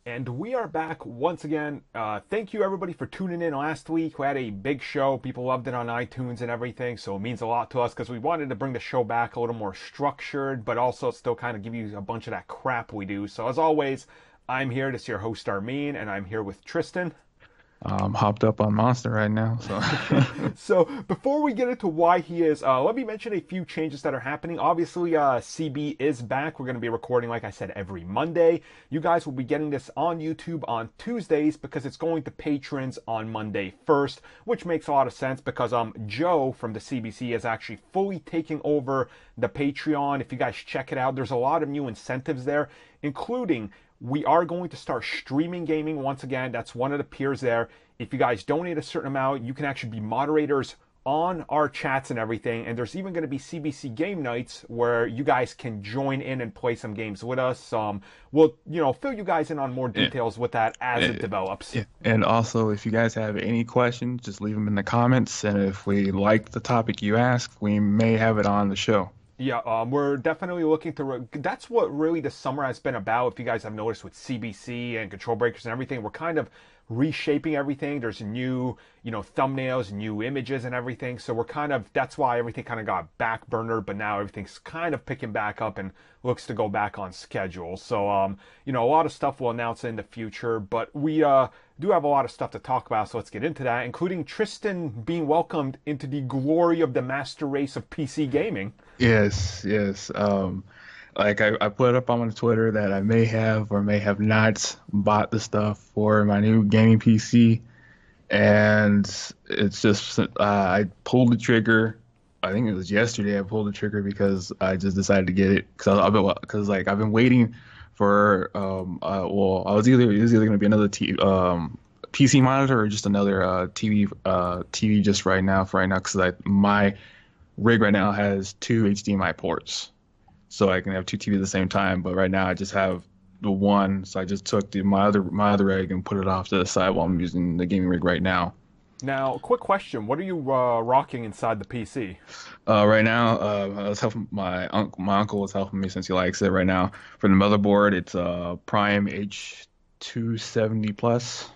And we are back once again. Thank you everybody for tuning in last week. We had a big show. People loved it on iTunes and everything, so it means a lot to us because we wanted to bring the show back a little more structured, but also still kind of give you a bunch of that crap we do. So as always, I'm here. This is your host Armin, and I'm here with Tristan. I'm hopped up on Monster right now, so So before we get into why he is, let me mention a few changes that are happening. Obviously, CB is back. We're going to be recording, like I said, every Monday. You guys will be getting this on YouTube on Tuesdays because it's going to patrons on Monday first, which makes a lot of sense because Joe from the CBC is actually fully taking over the Patreon. If you guys check it out, there's a lot of new incentives there, including we are going to start streaming gaming once again. That's one of the peers there. If you guys donate a certain amount, you can actually be moderators on our chats and everything. And there's even going to be CBC game nights where you guys can join in and play some games with us. We'll, fill you guys in on more yeah. details with that as it Yeah. develops. Yeah. And also, if you guys have any questions, just leave them in the comments. And if we like the topic you ask, we may have it on the show. Yeah, we're definitely looking to. That's what really the summer has been about. If you guys have noticed with CBC and Control Breakers and everything, we're kind of reshaping everything. There's new, thumbnails, new images, and everything. So we're kind of. That's why everything kind of got back burner, but now everything's kind of picking back up and looks to go back on schedule. So, a lot of stuff we'll announce in the future, but we do have a lot of stuff to talk about. So let's get into that, including Tristan being welcomed into the glory of the master race of PC gaming. Yes, yes. Like I put up on my Twitter that I may have or may have not bought the stuff for my new gaming PC, and it's just I pulled the trigger. I think it was yesterday I pulled the trigger because I just decided to get it because I've been waiting for I was either it was either gonna be another PC monitor or just another TV just right now because my rig right now has two HDMI ports, so I can have two TVs at the same time. But right now I just have the one, so I just took my other rig and put it off to the side while I'm using the gaming rig right now. Now, quick question: what are you rocking inside the PC? Right now, I was helping my uncle was helping me since he likes it. Right now, for the motherboard, it's Prime H270 Plus.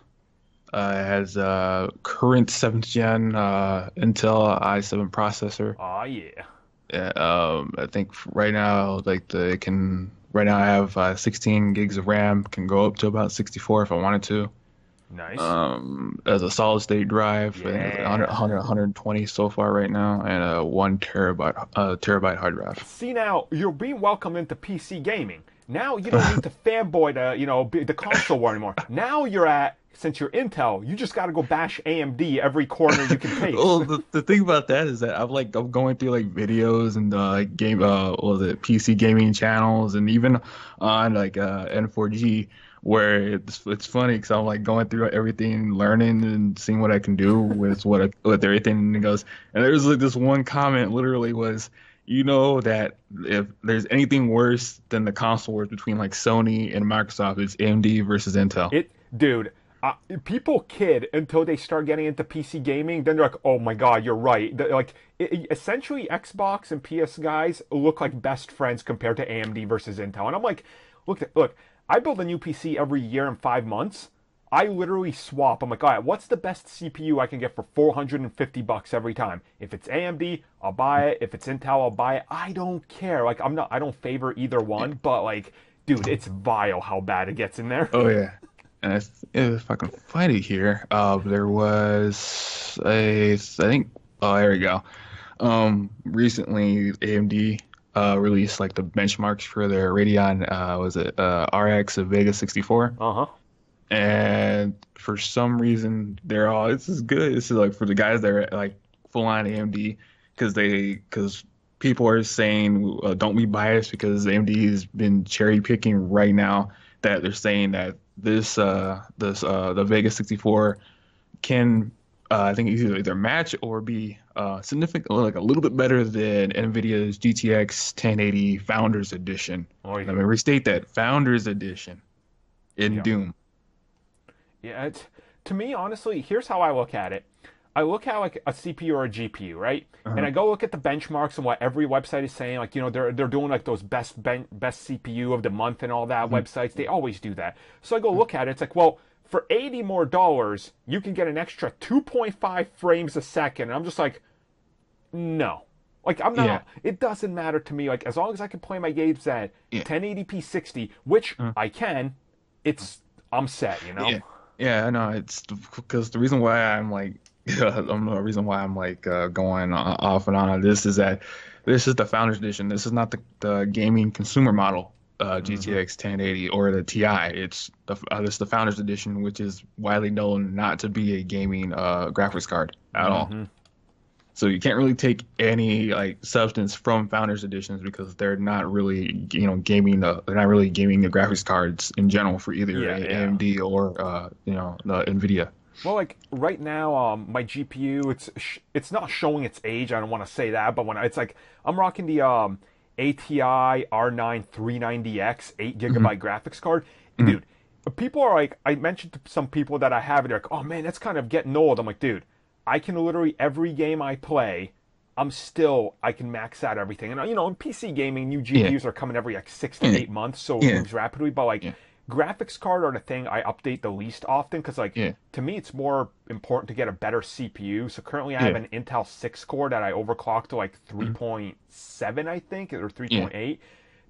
It has current 7th gen Intel i7 processor. Oh yeah, Yeah, I think right now, right now I have 16 gigs of RAM, can go up to about 64 if I wanted to. nice. As a solid state drive, I think it's like Yeah. 120 so far right now, and a 1 terabyte hard drive. See now, you're being welcomed into PC gaming. Now you don't need to fanboy to be the console war anymore. Now since you're Intel, you just got to go bash AMD every corner you can Well, taste. the thing about that is that I'm going through like videos and what was it, PC gaming channels, and even on like N4G, where it's funny because I'm like going through everything, learning and seeing what I can do with everything, and it goes, and there's like this one comment literally was, that if there's anything worse than the console wars between like Sony and Microsoft, it's AMD versus Intel. Dude, people kid until they start getting into PC gaming. Then they're like, "Oh my God, you're right." Essentially, Xbox and PS guys look like best friends compared to AMD versus Intel. And I'm like, look. I build a new PC every year in 5 months. I literally swap. I'm like, all right, what's the best CPU I can get for $450 every time? If it's AMD, I'll buy it. If it's Intel, I'll buy it. I don't care. Like, I don't favor either one, but like, dude, it's vile how bad it gets in there. Oh yeah. And if I can find it here, there was I think, oh, there we go. Recently AMD released like the benchmarks for their Radeon, was it RX of Vega 64? Uh huh. And for some reason they're all, this is good. This is like for the guys that are like full on AMD, because people are saying, don't be biased because AMD has been cherry picking right now, that they're saying that the Vega 64 can, I think either match or be significant, like a little bit better than NVIDIA's GTX 1080 Founders Edition. Oh Let yeah. me restate that, Founders Edition in Yeah. Doom. Yeah. To me, honestly, here's how I look at it. I look at like a CPU or a GPU, right? And Uh-huh. I go look at the benchmarks and what every website is saying. Like, they're doing like those best CPU of the month and all that Mhm. websites. They always do that. So I go look at it. It's like, well, for $80 more, you can get an extra 2.5 frames a second. And I'm just like, no. Like, I'm Yeah. not. It doesn't matter to me. Like, as long as I can play my games at Yeah. 1080p 60, which Uh, I can, I'm set. You know? yeah. Yeah, I know. It's because the reason why I'm like, the reason why I'm like going off and on this is that this is the Founders Edition. This is not the gaming consumer model, Mm-hmm. GTX 1080 or the TI. It's the Founders Edition, which is widely known not to be a gaming graphics card at all. Mm-hmm. So you can't really take any like substance from Founders Editions because they're not really, gaming they're not really gaming the graphics cards in general for either Yeah, yeah. AMD or the Nvidia. Well, like right now, my GPU it's not showing its age. I don't want to say that, but when it's like I'm rocking the ATI R9 390X 8 Hmm. gigabyte graphics card, Hmm. dude. People are like, I mentioned to some people that I have it. They're like, oh man, that's kind of getting old. I'm like, dude, I can literally every game I play, I can max out everything. And in PC gaming, new Yeah, GPUs are coming every like 6 to 8 months, so it yeah, moves rapidly. But like yeah, graphics card are the thing I update the least often because like yeah, to me it's more important to get a better CPU. So currently I have yeah, an Intel 6 core that I overclocked to like mhm, 3.7 I think or yeah, 3.8.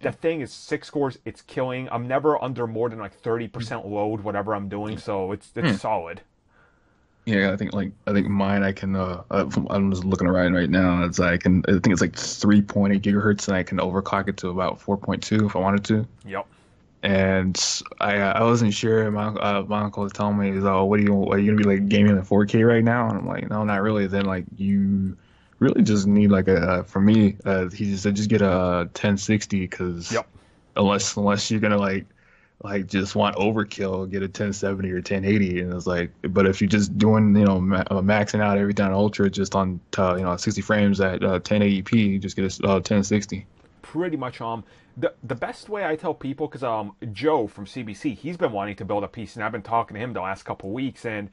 The yeah, thing is 6 cores, it's killing. I'm never under more than like mhm, 30% load whatever I'm doing, yeah, so it's yeah. solid. Yeah, I think mine I can I'm just looking right now. I think it's like 3.8 gigahertz and I can overclock it to about 4.2 if I wanted to. Yep. And I wasn't sure. My uncle was telling me, he's like, "Oh, are you gonna be like gaming in 4K right now?" And I'm like, "No, not really." Then like you really just need like for me, he just said just get a 1060 because Yep. unless you're gonna like just want overkill, get a 1070 or 1080. And it's like, but if you're just doing maxing out everything on ultra just on 60 frames at 1080p, you just get a 1060. Pretty much the best way I tell people because Joe from CBC, he's been wanting to build a PC and I've been talking to him the last couple weeks, and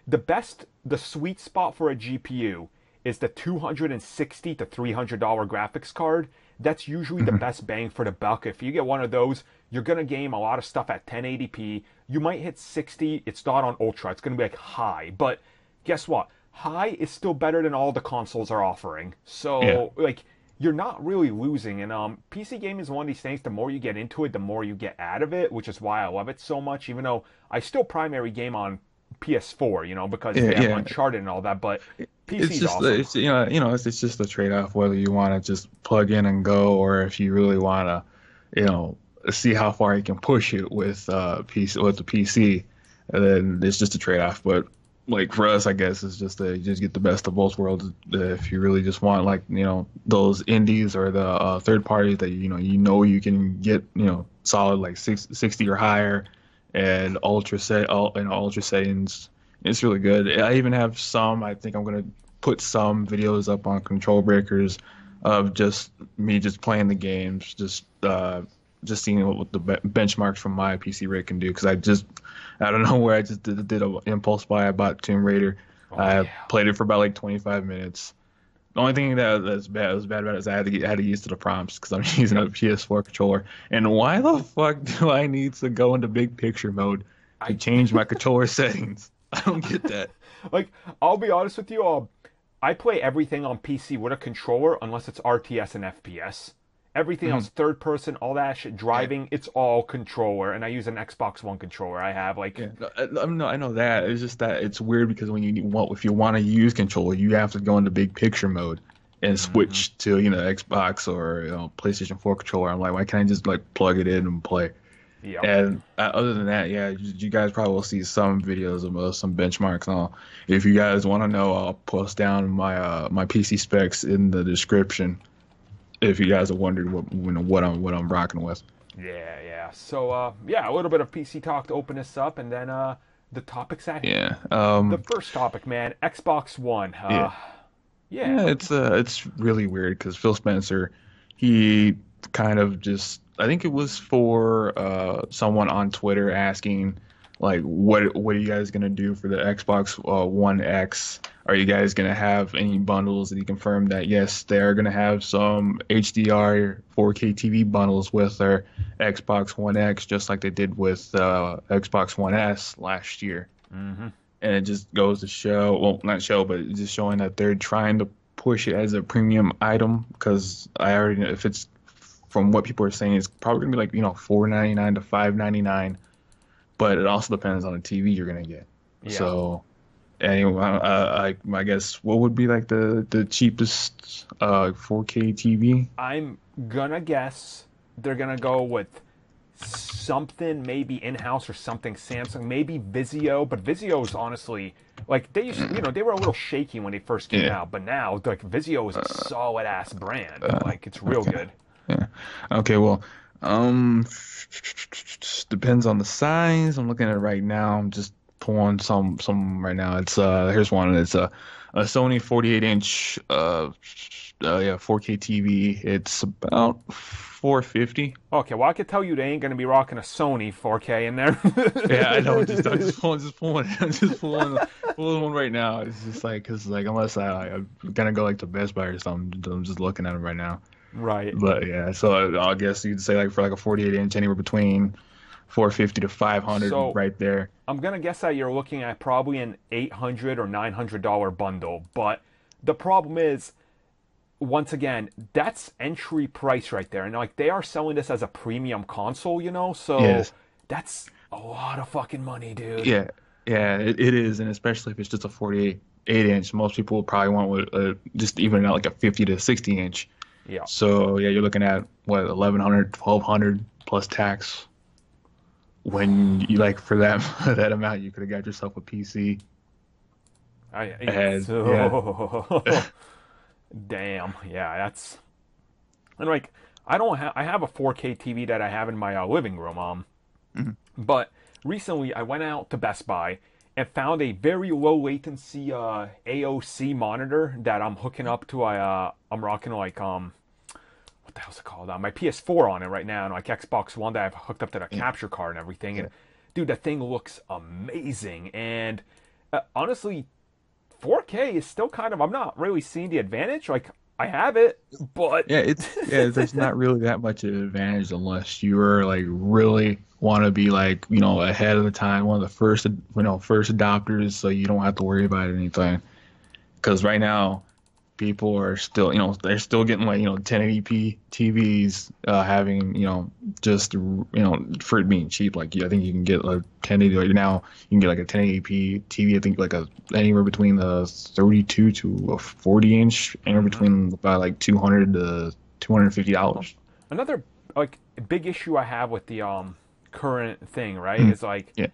the sweet spot for a GPU is the $260 to $300 graphics card. That's usually the Hmm. best bang for the buck. If you get one of those, you're gonna game a lot of stuff at 1080p. You might hit 60. It's not on ultra. It's gonna be like high, but guess what? High is still better than all the consoles are offering. Yeah. So like you're not really losing. And PC gaming is one of these things. The more you get into it, the more you get out of it, which is why I love it so much. Even though I still primary game on PS4, because Yeah, they have yeah. Uncharted and all that, but It's PC's just awesome. it's just a trade-off whether you want to just plug in and go or if you really want to, see how far you can push it with the PC. And then it's just a trade-off. But like for us, I guess it's just you just get the best of both worlds. If you really just want like those indies or the third parties that you can get solid like 60 or higher and ultra settings. It's really good. I even have some. I think I'm gonna put some videos up on Control Breakers of just me just playing the games, just seeing what the benchmarks from my PC rig can do. Because I don't know where I just did an impulse buy. I bought Tomb Raider. Oh I yeah. played it for about like 25 minutes. The only thing that's bad about it is I had to get used to the prompts because I'm using a PS4 controller. And why the fuck do I need to go into big picture mode to I change my controller settings? I don't get that. like I'll be honest with you. I play everything on PC with a controller unless it's RTS and FPS. Everything Mhm. else, third person, all that shit, Yeah, driving, it's all controller. And I use an Xbox One controller. I have like, yeah. No, I know that. It's just that it's weird because if you want to use controller, you have to go into big picture mode and hmm switch to Xbox or PlayStation 4 controller. I'm like, why can't I just like plug it in and play? yep. And other than that, yeah, you guys probably will see some videos of some benchmarks and all. If you guys want to know, I'll post down my PC specs in the description. If you guys are wondering what I'm rocking with. Yeah, yeah. So, yeah, a little bit of PC talk to open this up, and then the topics at hand. Yeah. The first topic, man, Xbox One. Yeah. Yeah, Yeah. It's really weird because Phil Spencer, he kind of just I think it was for someone on Twitter asking like what are you guys gonna do for the Xbox One X? Are you guys gonna have any bundles? Did he confirm that yes, they are gonna have some HDR 4K TV bundles with their Xbox One X, just like they did with Xbox One S last year. Hmm. And it just goes to show, well, not show, but it's just showing that they're trying to push it as a premium item because I already know if it's from what people are saying, it's probably gonna be like, $4.99 to $5.99, but it also depends on the TV you're gonna get. Yeah. So, anyway, I guess what would be like the cheapest 4K TV? I'm gonna guess they're gonna go with something maybe in-house or something Samsung, maybe Vizio, but Vizio's honestly like they used, they were a little shaky when they first came Yeah. out, but now like Vizio is a solid ass brand. Like it's real Okay. good. Yeah. Okay, well, um, depends on the size. I'm looking at it right now. I'm just pulling some right now. It's here's one. It's a Sony 48 inch yeah, 4K TV. It's about 450. Okay, well I could tell you they ain't gonna be rocking a Sony 4K in there. Yeah, I know. I'm just pulling one right now. It's just like, cause like unless I'm gonna go like to Best Buy or something, I'm just looking at it right now. Right. But yeah, so I guess you'd say like for like a 48 inch, anywhere between 450 to 500 So right there. I'm gonna guess that you're looking at probably an $800 or $900 bundle, but the problem is, once again, that's entry price right there, and like they are selling this as a premium console, so Yes. that's a lot of fucking money, dude. Yeah. Yeah, it is, and especially if it's just a 48 inch, most people will probably want with just even out like a 50 to 60 inch. Yeah, So yeah, you're looking at what 1100, 1200 plus tax. When you like for that that amount, you could have got yourself a PC. And yeah, so damn, yeah, that's and like I have a 4K TV that I have in my living room, Mhm. but recently I went out to Best Buy and found a very low latency AOC monitor that I'm hooking up to I'm rocking like what the hell's it called? My PS4 on it right now, and like Xbox One that I've hooked up to the yeah, capture card and everything. yeah. And dude, that thing looks amazing. And honestly, 4K is still kind of I'm not really seeing the advantage. Like I have it, but There's not really that much of an advantage unless you're like really want to be like, ahead of the time, one of the first adopters, so you don't have to worry about anything. Because right now, people are still, they're still getting like, 1080p TVs, having, just, for it being cheap. Like, I think you can get a 1080, like now you can get like a 1080p TV, I think like anywhere between the 32 to a 40 inch, anywhere between about like 200 to $250. another like big issue I have with the current thing, right, Mm. is like Yeah.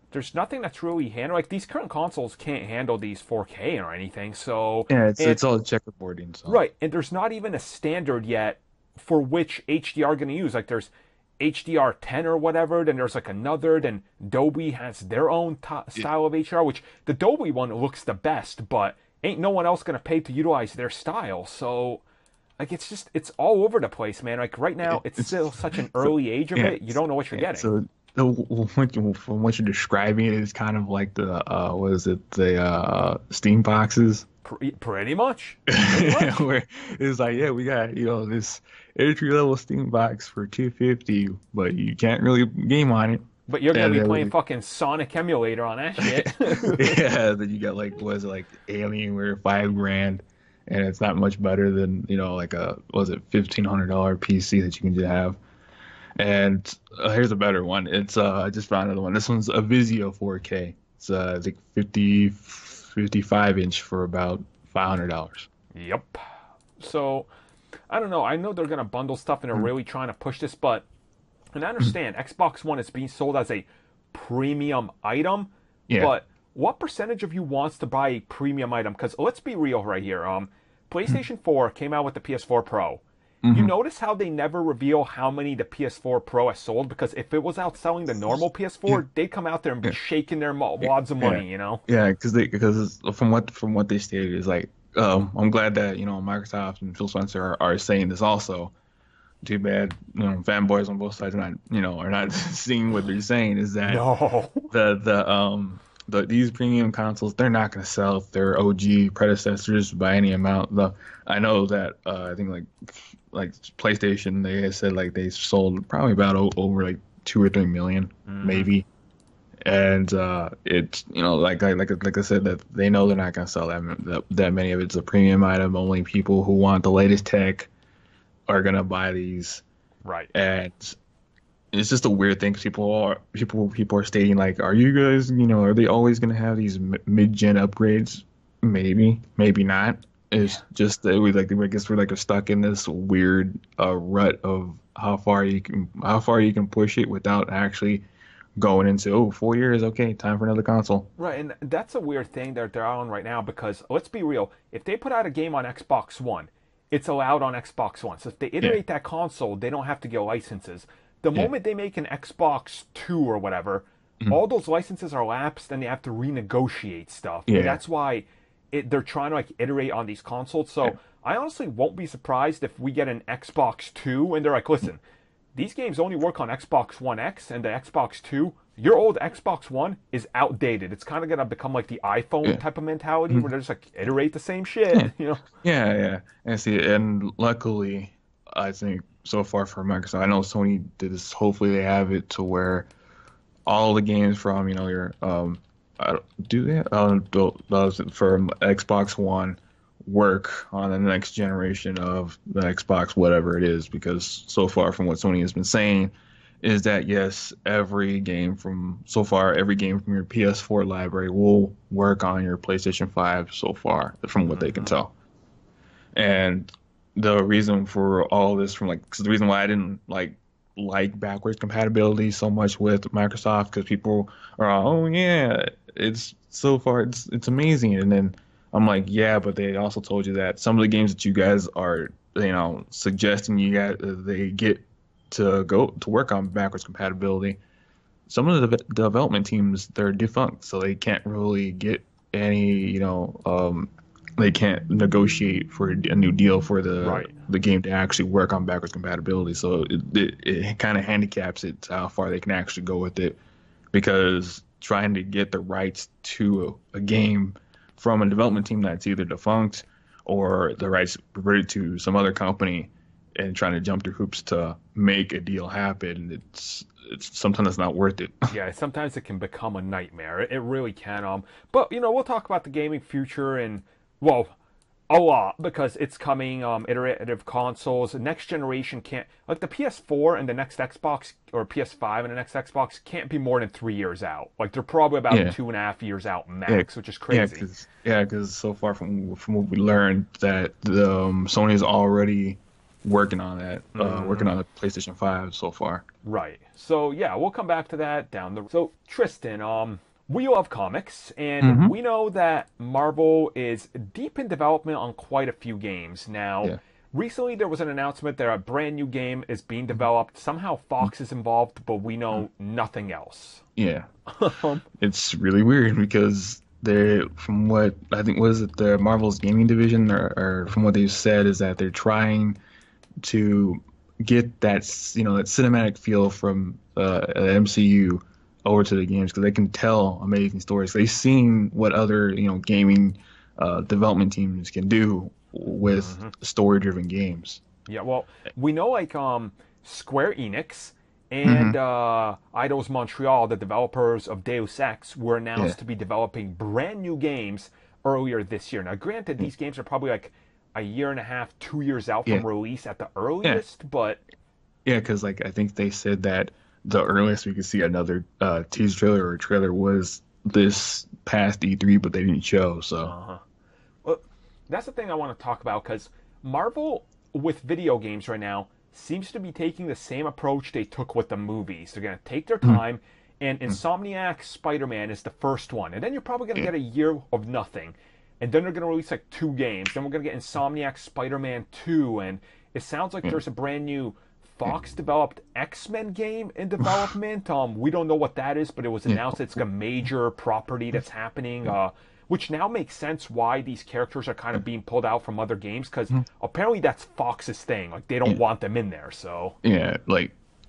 there's nothing that's really handle like these current consoles can't handle these 4K or anything. So Yeah, and it's all checkerboarding, so. right, and there's not even a standard yet for which HDR going to use. Like there's HDR10 or whatever, then there's like another, then Dolby has their own Yeah. style of HDR, which the Dolby one looks the best, but ain't no one else going to pay to utilize their style. So like it's all over the place, man. Like right now it's It's still such an so early age of yeah, it. You don't know what you're yeah. getting. So from what you're describing, it's kind of like the what is it, the Steam boxes, Pretty much. Pretty much. where it's like, yeah, we got this entry level Steam box for 250, but you can't really game on it. But you're gonna And be then playing fucking Sonic emulator on that shit. yeah, then you got like what is it, like Alienware 5 grand, and it's not much better than like a was it $1,500 PC that you can just have. And here's a better one. It's I just found another one. This one's a Vizio 4K. It's I think 55 inch for about $500. Yep. So, I don't know. I know they're going to bundle stuff and they're Mm. really trying to push this, but, and I understand Xbox One is being sold as a premium item, Yeah. but what percentage of you wants to buy a premium item? Because let's be real right here. PlayStation 4 came out with the PS4 Pro. You Hmm. notice how they never reveal how many the PS4 Pro has sold? Because if it was outselling the normal Yeah. PS4, they'd come out there and be Yeah. shaking their wads of Yeah. money. Yeah, because from what they stated is like I'm glad that Microsoft and Phil Spencer are saying this also. too bad, fanboys on both sides are not seeing what they're saying is that No. these premium consoles, they're not going to sell their OG predecessors by any amount. I know that I think like PlayStation, they said like they sold probably about over like 2 or 3 million Hmm. maybe, and it's like I said, that they know they're not going to sell that many of it. It's a premium item. Only people who want the latest tech are going to buy these, Right. and it's just a weird thing 'cause people are stating like, are you guys, are they always going to have these mid-gen upgrades? Maybe, maybe not. Yeah. It's just that I guess we're like stuck in this weird rut of how far you can push it without actually going into, oh, 4 years, okay, time for another console. Right, and that's a weird thing that they're on right now because let's be real, if they put out a game on Xbox One, it's allowed on Xbox One. So if they Yeah, iterate that console, they don't have to get licenses. The yeah, moment they make an Xbox 2 or whatever, mhm, all those licenses are lapsed and they have to renegotiate stuff. And yeah, that's why they're trying to like iterate on these consoles. yeah, So I honestly won't be surprised if we get an Xbox 2 and they're like, listen, these games only work on Xbox One X and the Xbox 2. Your old Xbox One is outdated. It's kind of going to become like the iPhone yeah. type of mentality where Mhm. they're just like iterate the same shit, Yeah, yeah. And see, and luckily, I think so far for Microsoft, I know Sony did this. Hopefully, they have it to where all the games from your I do they those from Xbox One work on the next generation of the Xbox, whatever it is. Because so far, from what Sony has been saying, is that yes, every game from your PS4 library will work on your PlayStation 5 so far, from what they can hmm tell. And the reason for all this, from like, 'cause the reason why I didn't like backwards compatibility so much with Microsoft, because people are, oh yeah, it's so far it's amazing, and then I'm like, yeah, but they also told you that some of the games that you guys are suggesting you guys they get to go to work on backwards compatibility. Some of the development teams, they're defunct, so they can't really get any, they can't negotiate for a new deal for the Right. the game to actually work on backwards compatibility. So it kind of handicaps it to how far they can actually go with it, because trying to get the rights to a game from a development team that's either defunct or the rights reverted to some other company, and trying to jump through hoops to make a deal happen, it's sometimes it's not worth it. Yeah, sometimes it can become a nightmare. It really can. But we'll talk about the gaming future and well, a lot because it's coming. Iterative consoles, the next generation can't like the PS4 and the next Xbox or PS5 and the next Xbox can't be more than 3 years out. Like they're probably about Yeah. 2.5 years out Yeah, max, which is yeah, crazy. because so far from what we learned, that Sony is already working on the PlayStation 5 so far. Right. So yeah, we'll come back to that down the. So Tristan, we love comics, and Hmm. we know that Marvel is deep in development on quite a few games now. Yeah. Recently, there was an announcement that a brand new game is being developed. Somehow Fox is involved, but we Mhm. know nothing else. Yeah, Um, it's really weird because from what I think was it the Marvel's gaming division, or from what they've said, is that they're trying to get that cinematic feel from the MCU over to the games, because they can tell amazing stories. They've seen what other gaming development teams can do with mhm. story-driven games. Yeah, well, we know like Square Enix and Hmm. Eidos Montreal, the developers of Deus Ex, were Yeah, announced to be developing brand new games earlier this year. Now, granted, yeah, these games are probably like a year and a half, 2 years out yeah, from release at the yeah, earliest, but yeah. Because I think they said that the earliest we could see another teaser trailer or trailer was this past E3, but they didn't show. So uh-huh. Well, that's the thing I want to talk about because Marvel with video games right now seems to be taking the same approach they took with the movies. They're going to take their mhm, time, and mhm, Insomniac's Spider-Man is the first one, and then you're probably going to yeah, get a year of nothing, and then they're going to release like two games. Then we're going to get Insomniac Spider-Man 2, and it sounds like yeah, there's a brand new yeah, Fox-developed X-Men game in development. We don't know what that is, but it was yeah, announced it's like a major property that's happening. yeah. which now makes sense why these characters are kind of being pulled out from other games, because Mhm. apparently that's Fox's thing. Like they don't Yeah, want them in there. So yeah.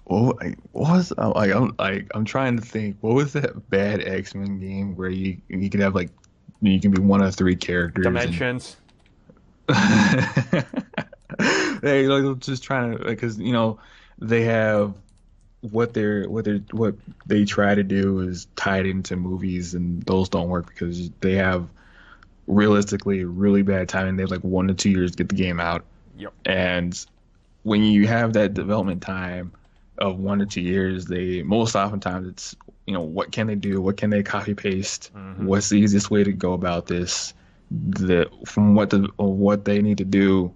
What was I'm trying to think. What was that bad X-Men game where you could have like you can be one of three characters and Dimensions. they like just trying to because they have what they try to do is tie it into movies and those don't work because they have realistically really bad timing. They have like 1 to 2 years to get the game out, Yep. and when you have that development time of 1 to 2 years, they most oftentimes it's what can they do? What can they copy paste? Hmm. What's the easiest way to go about this? From what they need to do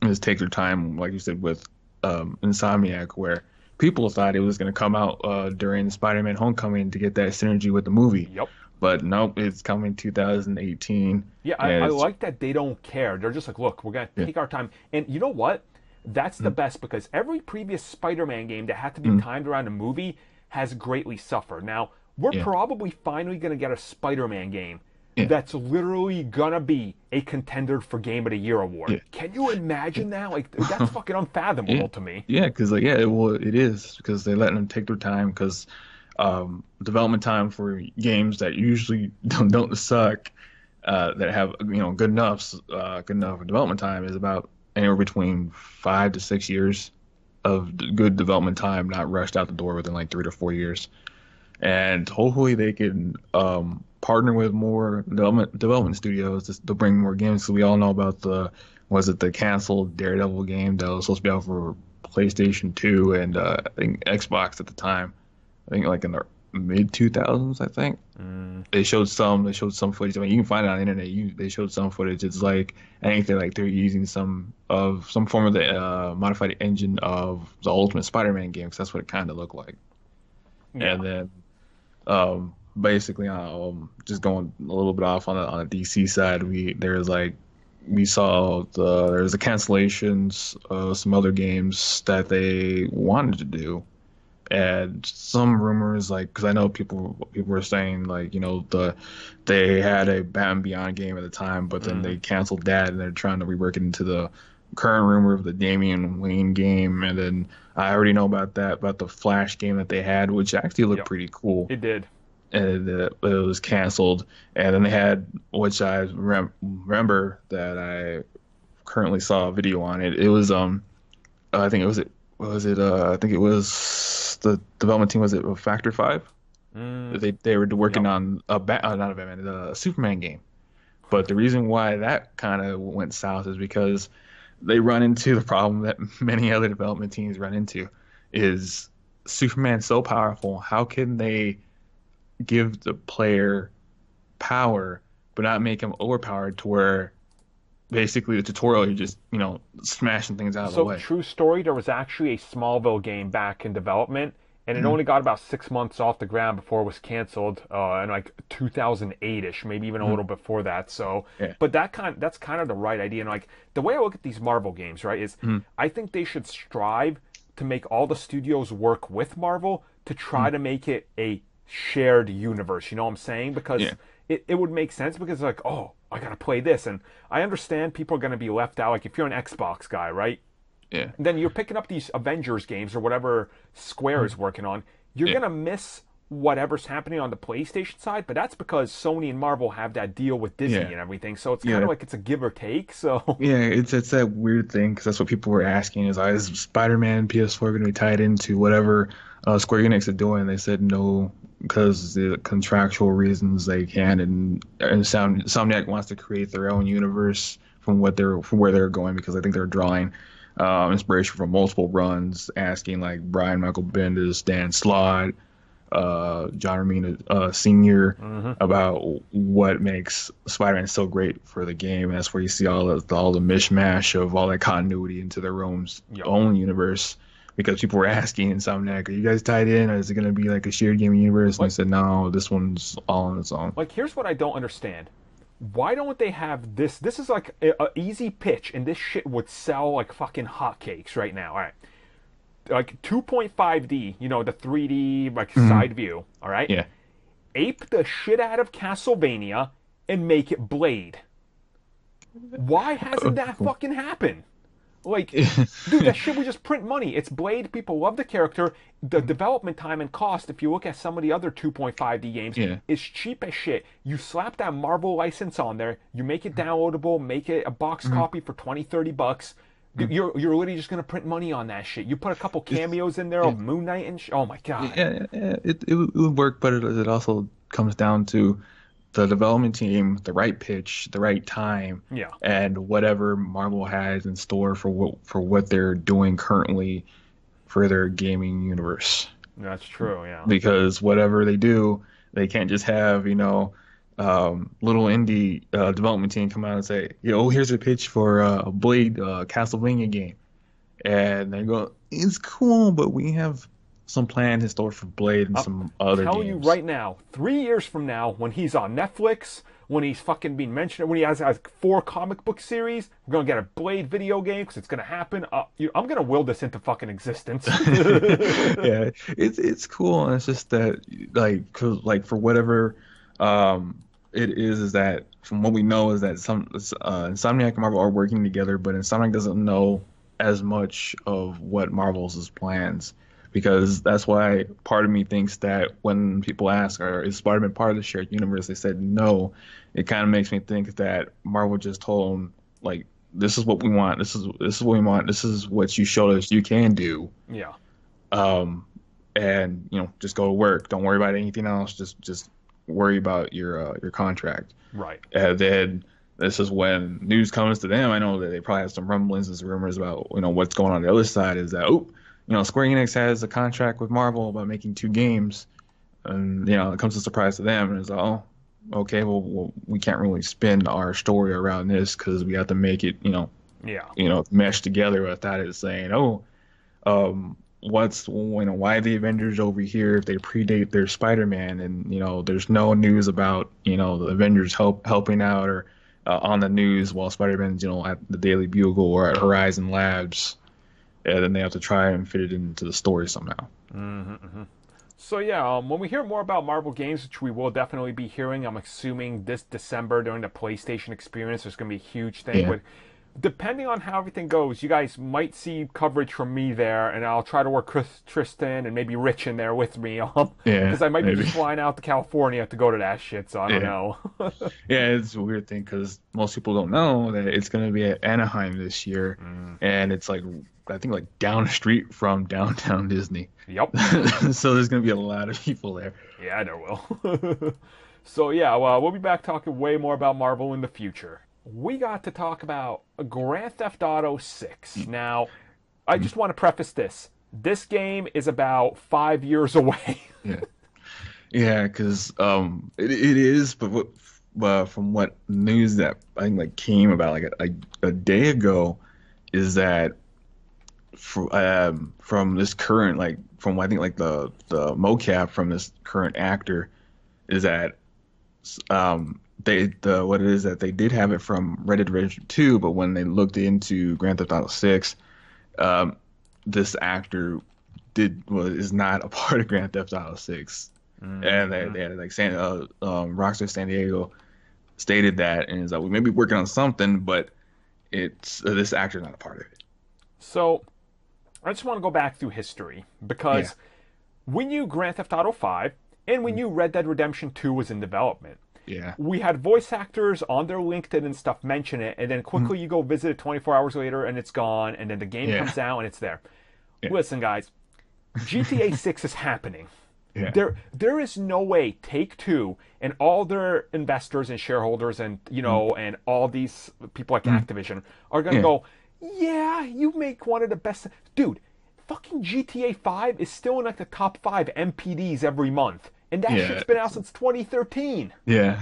is take their time, like you said with Insomniac, where people thought it was going to come out during Spider-Man: Homecoming to get that synergy with the movie, Yep. but nope, it's coming 2018, Yeah, and I it's like that they don't care. They're just like, look, we're gonna yeah. take our time. And you know what? That's the Mm, best because every previous Spider-Man game that had to be mm, timed around a movie has greatly suffered. Now, we're yeah, probably finally gonna get a Spider-Man game yeah, that's literally gonna be a contender for Game of the Year award. yeah. Can you imagine that? Like, that's fucking Yeah, unfathomable to me. yeah, because like well, it is because they're letting them take their time because development time for games that usually don't suck that have good enough development time is about anywhere between 5 to 6 years of good development time, not rushed out the door within like 3 to 4 years. And hopefully they can partner with more development studios to bring more games. So we all know about the canceled Daredevil game that was supposed to be out for PlayStation 2 and I think Xbox at the time. I think like in the mid 2000s, I think. Mm, They showed some footage. I mean, you can find it on the internet. They showed some footage. It's like I think they're using some form of the modified engine of the Ultimate Spider-Man game because that's what it kind of looked like. yeah. And then basically, just going a little bit off on the DC side, we saw there's the cancellations of some other games that they wanted to do, and some rumors like because I know people were saying like they had a Batman Beyond game at the time, but then Hmm. they canceled that and they're trying to rework it into the current rumor of the Damian Wayne game, and then I already know about the Flash game that they had, which actually looked Yep. pretty cool, It did. and it was canceled. And then they had, which I remember that I currently saw a video on it. It was I think it was it I think it was the development team was it Factor 5? Mm, They were working yep. on not a Batman, a Superman game. But the reason why that kind of went south is because they run into the problem that many other development teams run into is Superman's so powerful. How can they give the player power but not make him overpowered to where basically the tutorial you're just, smashing things out of the So, way. true story, there was actually a Smallville game back in development, and it Mhm. only got about 6 months off the ground before it was canceled in like 2008ish, maybe even a Mhm. little before that. So, Yeah. but that's kind of the right idea. And like the way I look at these Marvel games, right, is Mhm. I think they should strive to make all the studios work with Marvel to try Mhm. to make it a shared universe. You know what I'm saying? Yeah. Because it would make sense because like, oh, I gotta play this, and I understand people are gonna be left out. Like if you're an Xbox guy, right? Yeah. Then you're picking up these Avengers games or whatever Square Mhm. is working on, you're Yeah. gonna miss whatever's happening on the PlayStation side, but that's because Sony and Marvel have that deal with Disney Yeah. and everything. So it's kind of Yeah. like it's a give or take. So Yeah, it's that weird thing because that's what people were asking is Spider-Man PS4 going to be tied into whatever Square Enix are doing? They said no because the contractual reasons they can, and Insomniac wants to create their own universe from where they're going because I think they're drawing inspiration from multiple runs, asking like Brian Michael Bendis, Dan Slott, John Romita Sr. mhm. about what makes Spider-Man so great for the game. And that's where you see all the mishmash of all that continuity into their Yep. own universe. Because people were asking Insomniac, "Are you guys tied in? Or is it going to be like a shared gaming universe?" And they Like said, "No, this one's all on its own." here's what I don't understand. Why don't they have this? This is like a easy pitch, and this shit would sell like fucking hotcakes right now. All right, like 2.5D, the 3D like Hmm. side view. All right, Yeah, ape the shit out of Castlevania and make it Blade. Why hasn't that Cool. fucking happened? Like, dude, that shit would just print money. It's Blade. People love the character. The development time and cost, if you look at some of the other 2.5D games, Yeah. is cheap as shit. You slap that Marvel license on there, you make it downloadable, make it a box copy for 20, $30. You're literally just going to print money on that shit. You put a couple cameos in there Yeah. of Moon Knight and oh my god. Yeah, it would work, but it also comes down to the development team, the right pitch, the right time, Yeah. and whatever Marvel has in store for what they're doing currently for their gaming universe. That's true, yeah. Because whatever they do, they can't just have, little indie development team come out and say, here's a pitch for a Blade Castlevania game. And they go, it's cool, but we have some plans in store for Blade and some other Telling games. you right now, 3 years from now, when he's on Netflix, when he's fucking being mentioned, when he has 4 comic book series, we're gonna get a Blade video game because it's gonna happen. I'm gonna will this into fucking existence. Yeah, it's cool, and it's just that for whatever it is that from what we know is that some Insomniac and Marvel are working together, but Insomniac doesn't know as much of what Marvel's plans. Because that's why part of me thinks that when people ask, is Spider-Man part of the shared universe, they said no. It kind of makes me think that Marvel just told them, like, this is what we want. This is what we want. This is what you showed us you can do. Yeah. And just go to work. Don't worry about anything else. Just worry about your contract. Right. And then this is when news comes to them. I know that they probably have some rumblings and some rumors about what's going on the other side. Is that Square Enix has a contract with Marvel about making 2 games, and it comes as a surprise to them, and it's like, oh, okay, well we can't really spin our story around this because we have to make it, mesh together. Without it saying, why the Avengers over here if they predate their Spider-Man, and there's no news about the Avengers helping out or on the news while Spider-Man's at the Daily Bugle or at Horizon Labs. And then they have to try and fit it into the story somehow. So yeah, when we hear more about Marvel games, which we will definitely be hearing, I'm assuming this December during the PlayStation Experience, there's going to be a huge thing. Yeah. But depending on how everything goes, you guys might see coverage from me there, and I'll try to work Tristan and maybe Rich in there with me. Because I might be just flying out to California to go to that shit, so I don't know. Yeah, it's a weird thing because most people don't know that it's going to be at Anaheim this year, and it's I think down the street from downtown Disney. Yep. So there's going to be a lot of people there. Yeah, there will. So yeah, well, we'll be back talking way more about Marvel in the future. We got to talk about Grand Theft Auto 6. Now, I just want to preface this. This game is about 5 years away. Yeah, because it is, but from what news that I think came about a day ago, is that from this current from I think the mocap from this current actor is that what it is that they did have it from Red Dead Redemption 2, but when they looked into Grand Theft Auto 6, this actor is not a part of Grand Theft Auto 6. And they had Rockstar San Diego stated that, and is that we may be working on something, but it's this actor's not a part of it. So I just want to go back through history because we knew Grand Theft Auto 5 and we knew Red Dead Redemption 2 was in development. Yeah. We had voice actors on their LinkedIn and stuff mention it, and then quickly you go visit it 24 hours later and it's gone, and then the game comes out and it's there. Yeah. Listen, guys, GTA 6 is happening. Yeah. There is no way Take-Two and all their investors and shareholders and and all these people like Activision are gonna go, yeah, you make one of the best. Dude, fucking GTA 5 is still in the top 5 MPDs every month. And that shit's been out since 2013. Yeah.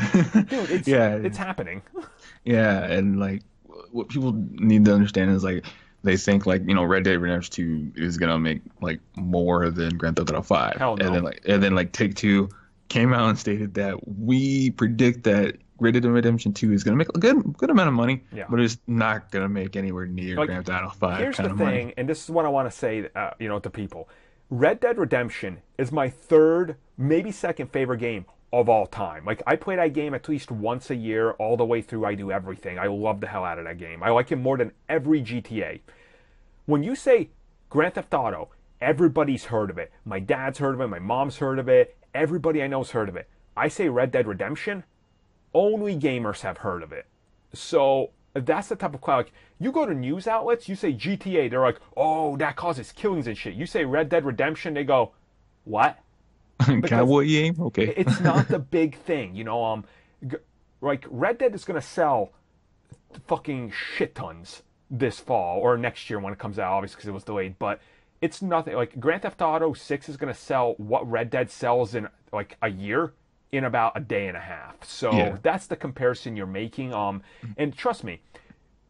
Dude, it's happening. Yeah, and what people need to understand is they think Red Dead Redemption 2 is gonna make more than Grand Theft Auto 5. Hell no. And then Take-Two came out and stated that we predict that Red Dead Redemption 2 is gonna make a good amount of money, but it's not gonna make anywhere near Grand Theft Auto 5. Here's kind the of thing, money. and this is what I want to say, to people. Red Dead Redemption is my third, maybe second favorite game, of all time. Like, I play that game at least once a year, all the way through. I do everything. I love the hell out of that game. I like it more than every GTA. When you say Grand Theft Auto, everybody's heard of it. My dad's heard of it. My mom's heard of it. Everybody I know's heard of it. I say Red Dead Redemption, only gamers have heard of it. So that's the type of crowd. Like, you go to news outlets, you say GTA, they're like, oh, that causes killings and shit. You say Red Dead Redemption, they go, what? Cowboy game? Okay. It's not the big thing, you know. Like, Red Dead is gonna sell fucking shit tons this fall or next year when it comes out, obviously because it was delayed. But it's nothing. Like, Grand Theft Auto 6 is gonna sell what Red Dead sells in like a year, in about a day and a half. So that's the comparison you're making. And trust me,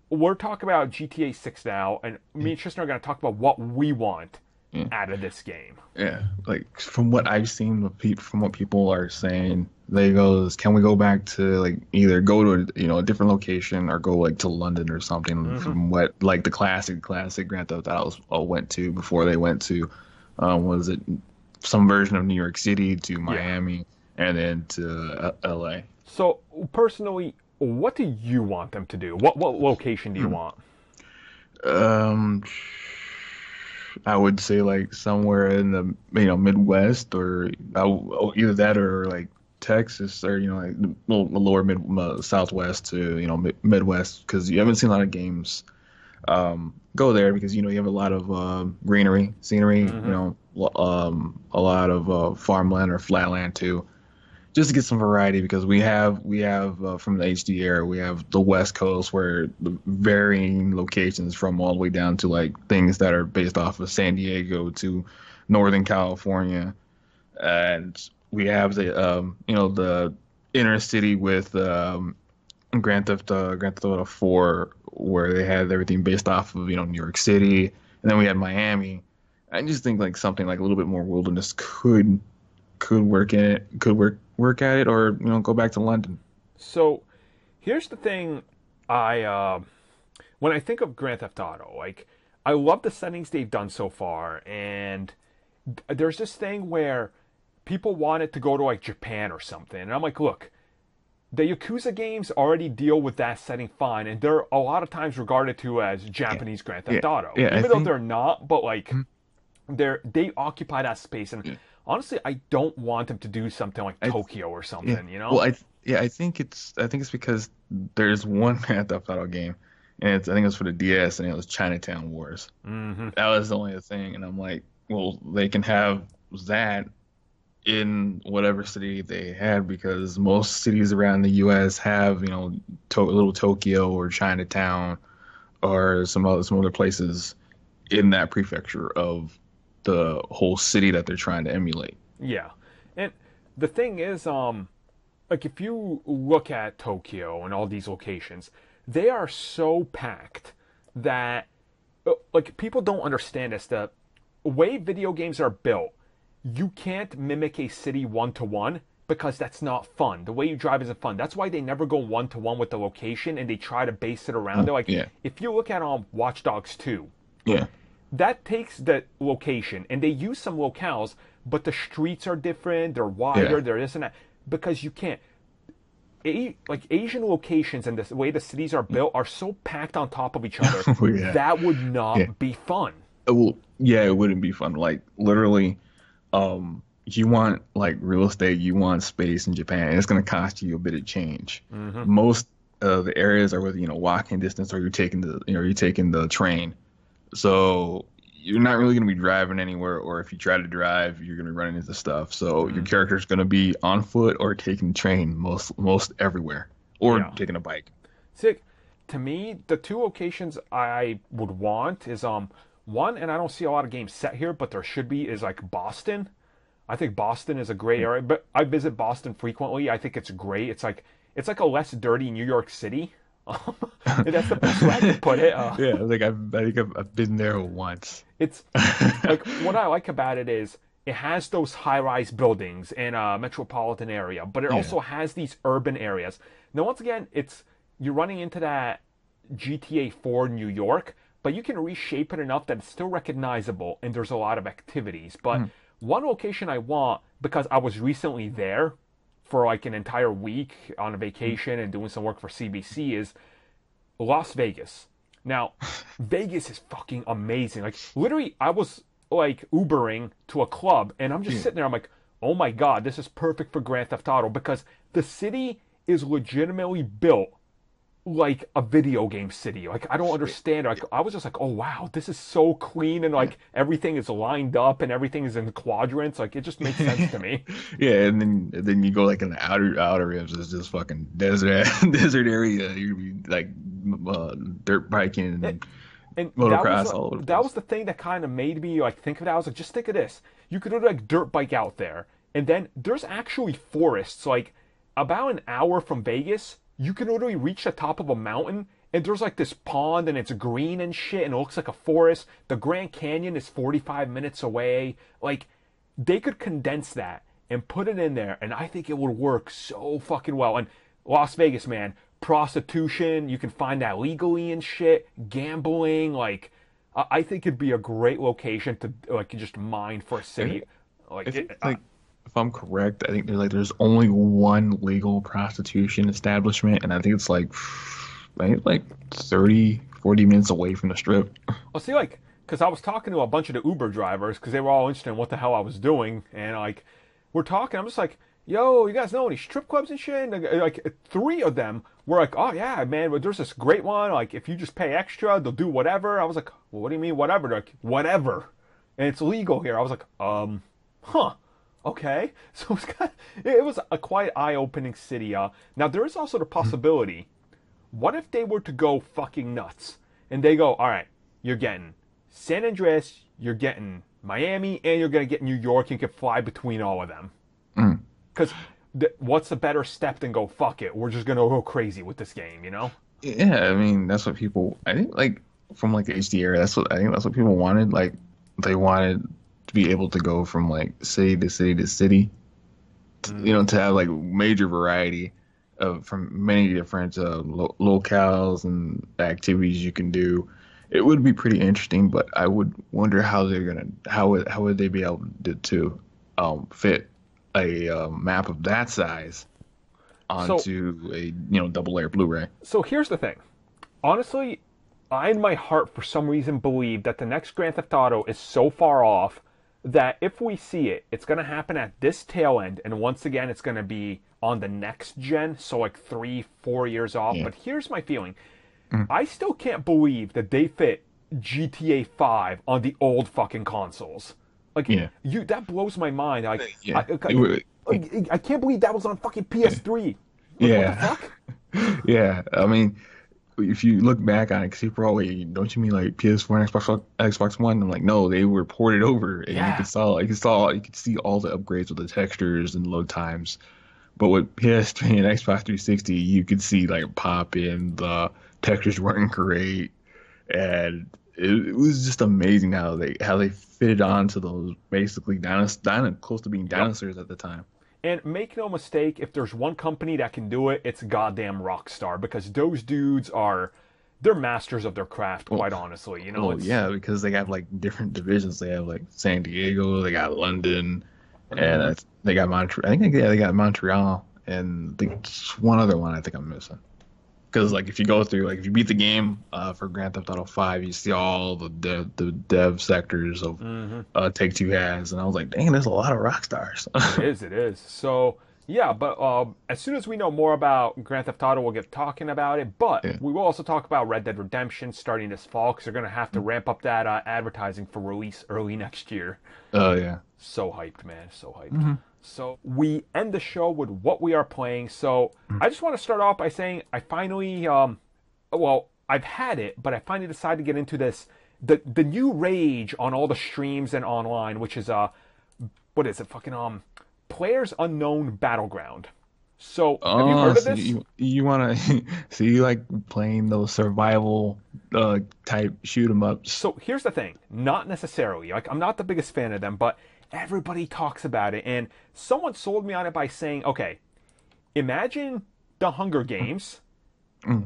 we're talking about GTA 6 now, and me and Tristan are gonna talk about what we want out of this game. Yeah, like from what I've seen, from what people are saying, they goes, can we go back to like either go to a different location or go like to London or something from what like the classic Grand Theft Auto went to before they went to was it some version of New York City to Miami and then to LA. So personally, what do you want them to do? What location do you want? I would say like somewhere in the Midwest, or either that or like Texas, or like the lower Southwest to Midwest, because you haven't seen a lot of games go there because you have a lot of greenery, scenery, a lot of farmland or flatland too, just to get some variety, because we have from the HD era, we have the West Coast where the varying locations from all the way down to like things that are based off of San Diego to Northern California, and we have the inner city with Grand Theft Auto 4, where they had everything based off of New York City, and then we had Miami. I just think like something like a little bit more wilderness could work in it, work at it, or go back to London. So here's the thing, when I think of Grand Theft Auto, like, I love the settings they've done so far, and there's this thing where people want it to go to like Japan or something, and I'm like, look, the Yakuza games already deal with that setting fine, and they're a lot of times regarded to as Japanese Grand Theft Auto, even though they're not, but like they occupy that space, and honestly, I don't want them to do something like Tokyo or something, Well, I think it's because there's one Grand Theft Auto game, and I think it was for the DS, and it was Chinatown Wars. That was the only thing, and I'm like, well, they can have that in whatever city they had, because most cities around the U.S. have little Tokyo or Chinatown or some other places in that prefecture of the whole city that they're trying to emulate. Yeah. And the thing is, like, if you look at Tokyo and all these locations, they are so packed that, like, people don't understand this. The way video games are built, you can't mimic a city one-to-one, because that's not fun. The way you drive isn't fun. That's why they never go one-to-one with the location, and they try to base it around it. Like, if you look at Watch Dogs 2, that takes the location, and they use some locales, but the streets are different, they're wider, they're this and that, because you can't. Like, Asian locations and the way the cities are built are so packed on top of each other, that would not be fun. Well, it wouldn't be fun. Like, literally, you want like real estate, you want space in Japan, and it's going to cost you a bit of change. Most of the areas are within walking distance, or you're taking the train. So you're not really going to be driving anywhere, or if you try to drive, you're going to be running into stuff. So your character's going to be on foot or taking the train most everywhere, or taking a bike. See, to me, the two locations I would want is one, and I don't see a lot of games set here, but there should be, is like Boston. I think Boston is a great area, but I visit Boston frequently. I think it's great. It's like a less dirty New York City. That's the best way I can put it. I think I've been there once. It's like, what I like about it is it has those high-rise buildings in a metropolitan area, but it also has these urban areas. Now, once again, you're running into that GTA 4 New York, but you can reshape it enough that it's still recognizable, and there's a lot of activities. But one location I want, because I was recently there, for like an entire week on a vacation and doing some work for CBC is Las Vegas. Now, Vegas is fucking amazing. Like, literally, I was like Ubering to a club, and I'm just sitting there. I'm like, oh my god, this is perfect for Grand Theft Auto because the city is legitimately built like a video game city. Like, I don't understand. Like, I was just like, oh wow, this is so clean, and like everything is lined up and everything is in quadrants. Like, it just makes sense to me. Yeah, and then you go like in the outer rims, it's just fucking desert desert area. You'd be like dirt biking and motocross all over the place. That was the thing that kind of made me like think of that. I was like, just think of this: you could like dirt bike out there, and then there's actually forests like about an hour from Vegas. You can literally reach the top of a mountain, and there's like this pond, and it's green and shit, and it looks like a forest. The Grand Canyon is 45 minutes away. Like, they could condense that and put it in there, and I think it would work so fucking well. And Las Vegas, man, prostitution, you can find that legally and shit, gambling, like, I think it'd be a great location to, like, just mine for a city. Like, if I'm correct, I think there's only one legal prostitution establishment, and I think it's like 30, 40 minutes away from the strip. Well, see, like, because I was talking to a bunch of the Uber drivers, because they were all interested in what the hell I was doing, and, like, we're talking, I'm just like, yo, you guys know any strip clubs and shit? And, like, three of them were like, oh, yeah, man, but there's this great one, like, if you just pay extra, they'll do whatever. I was like, well, what do you mean whatever? They're like, whatever. And it's legal here. I was like, huh. Okay, so it was a quite eye-opening city. Now, there is also the possibility, what if they were to go fucking nuts? And they go, all right, you're getting San Andreas, you're getting Miami, and you're going to get New York. You can fly between all of them. Because what's a better step than go, fuck it, we're just going to go crazy with this game, you know? Yeah, I mean, that's what people, I think, like, from, like, the HD era, that's what people wanted. Like, they wanted to be able to go from like city to city to city, you know, to have like major variety from many different locales and activities you can do. It would be pretty interesting, but I would wonder how would they be able to fit a map of that size onto a double layer Blu-ray. So here's the thing, honestly, I in my heart for some reason believe that the next Grand Theft Auto is so far off that if we see it, it's going to happen at this tail end, and once again, it's going to be on the next gen, so like 3-4 years off. Yeah. But here's my feeling. I still can't believe that they fit GTA 5 on the old fucking consoles. Like, that blows my mind. Like, I can't believe that was on fucking PS3. Like, yeah. what the fuck? Yeah, I mean, if you look back on it, because people are always, don't you mean like PS4 and Xbox One? I'm like, no, they were ported over, and you could see all the upgrades with the textures and load times. But with PS3 and Xbox 360, you could see like pop in, the textures weren't great, and it was just amazing how they fitted onto those basically close to being dinosaurs at the time. And make no mistake, if there's one company that can do it, it's goddamn Rockstar, because those dudes they're masters of their craft, quite honestly. You know? Yeah, because they have like different divisions. They have like San Diego, they got London, and they got Montreal. I think they got Montreal, and I think one other one I think I'm missing. Because like if you go through, like if you beat the game for Grand Theft Auto 5, you see all the dev sectors of Take-Two has, and I was like, dang, there's a lot of rock stars. It is. So yeah, but as soon as we know more about Grand Theft Auto, we'll get talking about it. But we will also talk about Red Dead Redemption starting this fall, because they're gonna have to ramp up that advertising for release early next year. Oh yeah. So hyped, man. So hyped. So we end the show with what we are playing. So I just want to start off by saying I finally, I've had it, but I finally decided to get into this, the new rage on all the streams and online, which is what is it? Fucking Players Unknown Battleground. So have you heard of this? You want to so you like playing those survival type shoot 'em ups? So here's the thing, not necessarily. Like, I'm not the biggest fan of them, but everybody talks about it, and someone sold me on it by saying, okay, imagine the Hunger Games,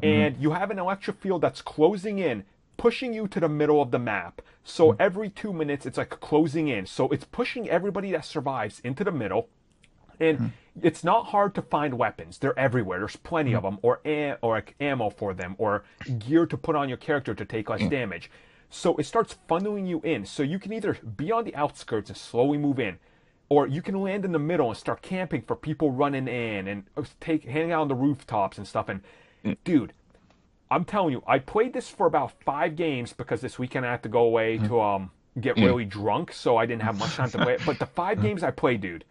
and you have an electric field that's closing in, pushing you to the middle of the map. So every 2 minutes, it's like closing in. So it's pushing everybody that survives into the middle, And it's not hard to find weapons. They're everywhere. There's plenty of them, or like ammo for them, or gear to put on your character to take less damage. So it starts funneling you in. So you can either be on the outskirts and slowly move in, or you can land in the middle and start camping for people running in and hang out on the rooftops and stuff. And dude, I'm telling you, I played this for about 5 games because this weekend I had to go away to get really drunk, so I didn't have much time to play it. But the 5 games I played, dude,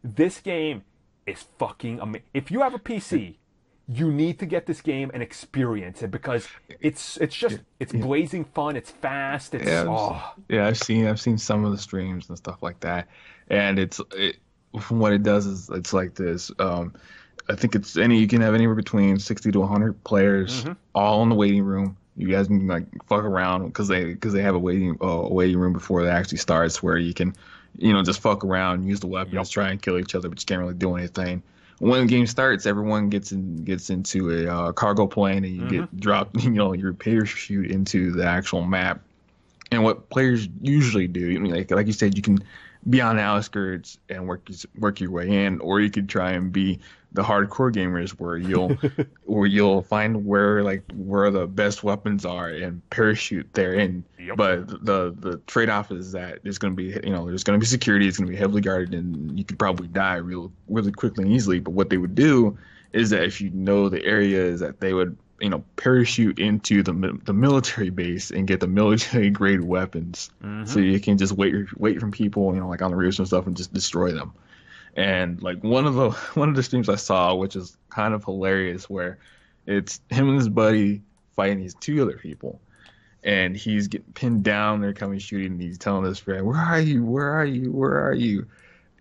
this game is fucking amazing. If you have a PC, you need to get this game and experience it because it's blazing fun. It's fast. It's I've seen some of the streams and stuff like that, and from what it does is it's like this. I think you can have anywhere between 60 to 100 players all in the waiting room. You guys can like fuck around because they have a waiting room before it actually starts where you can, just fuck around, use the weapons, try and kill each other, but you can't really do anything. When the game starts, everyone gets into a cargo plane and you get dropped, your parachute into the actual map. And what players usually do, like you said, you can be on the outskirts and work your way in, or you could try and be the hardcore gamers where you'll find where the best weapons are and parachute there in. But the trade-off is that there's going to be security. It's going to be heavily guarded, and you could probably die really quickly and easily. But what they would do is that if you know the areas that they would parachute into the military base and get the military grade weapons, so you can just wait from people, like on the roofs and stuff, and just destroy them. And like one of the streams I saw, which is kind of hilarious, where it's him and his buddy fighting these 2 other people, and he's getting pinned down. They're coming shooting, and he's telling his friend, "Where are you? Where are you? Where are you?"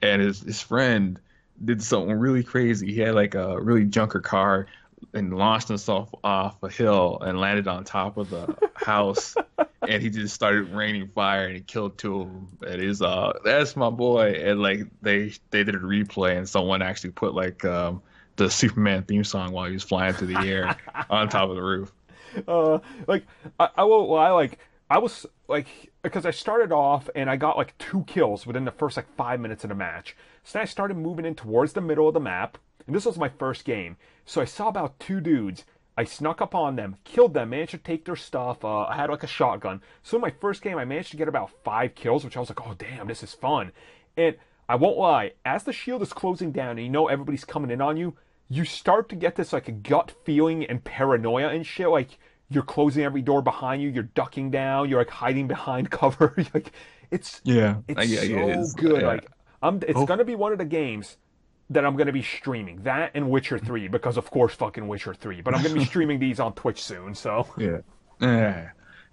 And his friend did something really crazy. He had like a really junker car and launched himself off a hill and landed on top of the house, and he just started raining fire and he killed 2 of them. And that's my boy. And like they did a replay, and someone actually put like the Superman theme song while he was flying through the air on top of the roof. I was like, because I started off and I got like 2 kills within the first like 5 minutes of the match. So then I started moving in towards the middle of the map. And this was my first game. So I saw about 2 dudes. I snuck up on them, killed them, managed to take their stuff. I had like a shotgun. So in my first game, I managed to get about 5 kills, which I was like, oh, damn, this is fun. And I won't lie, as the shield is closing down and everybody's coming in on you, you start to get this like a gut feeling and paranoia and shit. Like you're closing every door behind you, you're ducking down, you're like hiding behind cover. It's so good. Yeah. It's gonna be one of the games that I'm going to be streaming. That and Witcher 3, because of course fucking Witcher 3. But I'm going to be streaming these on Twitch soon, so. Yeah.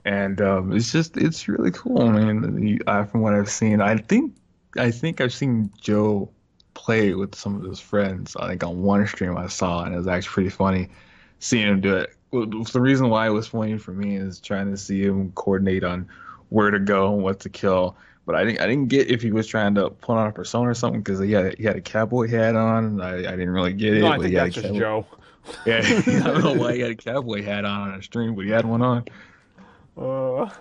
And it's really cool. I mean, from what I've seen, I think I've seen Joe play with some of his friends. I think on one stream I saw, and it was actually pretty funny seeing him do it. Well, the reason why it was funny for me is trying to see him coordinate on where to go and what to kill. But I didn't get if he was trying to put on a persona or something, because he had a cowboy hat on. And I didn't really get it. No, I think that's just Joe. Yeah, I don't know why he had a cowboy hat on a stream, but he had one on. God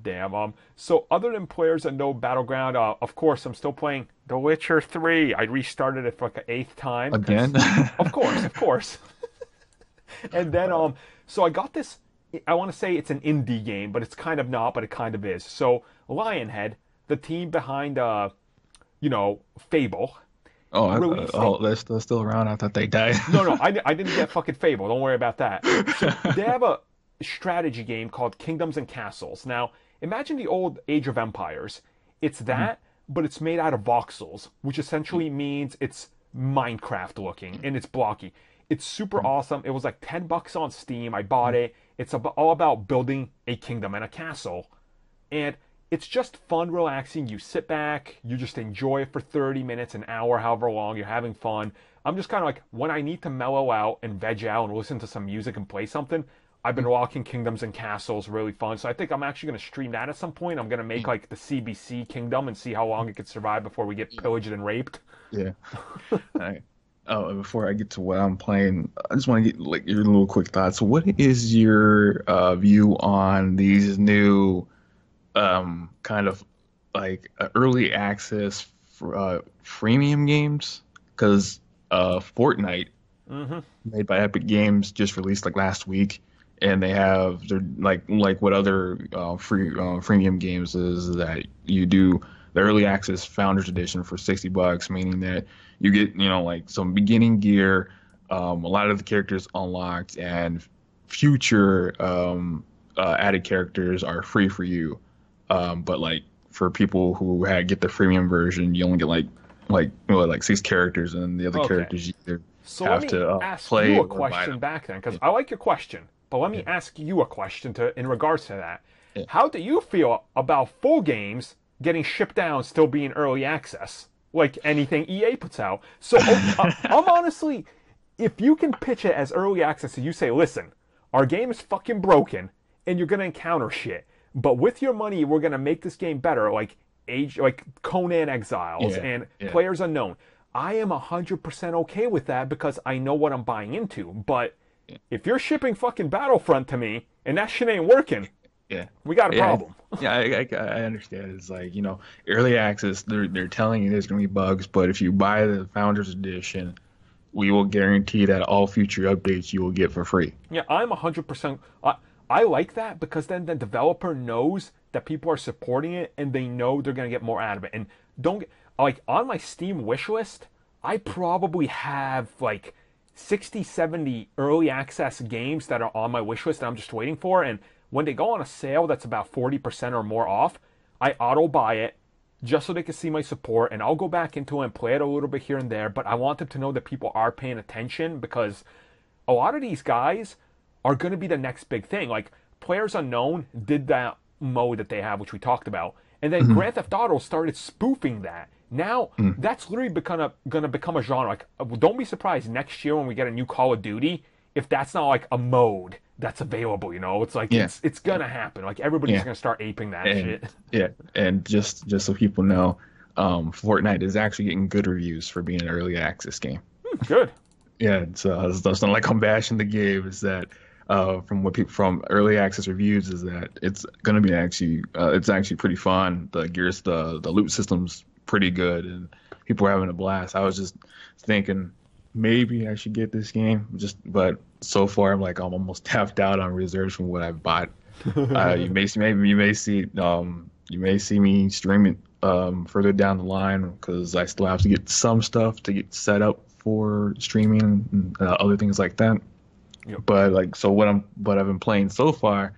damn. So other than players that know Battleground, of course, I'm still playing The Witcher 3. I restarted it for like the 8th time. Again? Of course. And then, so I got this. I want to say it's an indie game, but it's kind of not, but it kind of is. So Lionhead, the team behind, Fable. They're still around. I thought they died. No, I didn't get fucking Fable. Don't worry about that. So they have a strategy game called Kingdoms and Castles. Now, imagine the old Age of Empires. It's that, but it's made out of voxels, which essentially means it's Minecraft looking, and it's blocky. It's super awesome. It was like $10 on Steam. I bought it. It's all about building a kingdom and a castle. And it's just fun, relaxing. You sit back, you just enjoy it for 30 minutes, an hour, however long, you're having fun. I'm just kind of like, when I need to mellow out and veg out and listen to some music and play something, I've been walking Kingdoms and Castles, really fun. So I think I'm actually going to stream that at some point. I'm going to make like the CBC Kingdom and see how long it can survive before we get pillaged and raped. Yeah. All right. Oh, and before I get to what I'm playing, I just want to get like your little quick thoughts. What is your view on these new kind of like early access freemium games because Fortnite, Mm-hmm. made by Epic Games, just released like last week, and they're like what other freemium games is that you do the early access Founders Edition for $60, meaning that you get like some beginning gear, a lot of the characters unlocked, and future added characters are free for you. But like for people who get the freemium version, you only get like 6 characters, and the other Okay. characters you either So let have me to ask play you a or buy question them. back then, because Yeah, I like your question, but let me yeah, ask you a question in regards to that. yeah. How do you feel about full games getting shipped down, still being early access, like anything EA puts out? So I'm honestly, if you can pitch it as early access, and you say, listen, our game is fucking broken, and you're gonna encounter shit, but with your money, we're gonna make this game better, like Conan Exiles Yeah, and yeah, Players Unknown. I am 100% okay with that because I know what I'm buying into. But if you're shipping fucking Battlefront to me and that shit ain't working, yeah, we got a yeah, problem. yeah. I understand. It's like early access. They're telling you there's gonna be bugs, but if you buy the Founders Edition, we will guarantee that all future updates you will get for free. Yeah, I'm 100%. I like that because then the developer knows that people are supporting it and they know they're going to get more out of it. And don't get, like, on my Steam wish list, I probably have like 60, 70 early access games that are on my wish list that I'm just waiting for. And when they go on a sale that's about 40% or more off, I auto buy it just so they can see my support. And I'll go back into it and play it a little bit here and there. But I want them to know that people are paying attention because a lot of these guys are going to be the next big thing. Like Players Unknown did that mode that they have, which we talked about, and then Mhm. Grand Theft Auto started spoofing that. Now Mm. that's literally gonna become a genre. Like, don't be surprised next year when we get a new Call of Duty if that's not like a mode that's available. It's like Yeah, it's gonna happen. Like everybody's yeah, gonna start aping that and shit. yeah, and just so people know, Fortnite is actually getting good reviews for being an early access game. Good. Yeah, so it's not like I'm bashing the game. Is that from what people from early access reviews is that it's gonna be it's actually pretty fun. The loot system's pretty good, and people are having a blast. I was just thinking maybe I should get this game, but so far I'm almost tapped out on reserves from what I've bought. You may see me stream it further down the line because I still have to get some stuff to get set up for streaming and other things like that. Yep. But what I've been playing so far,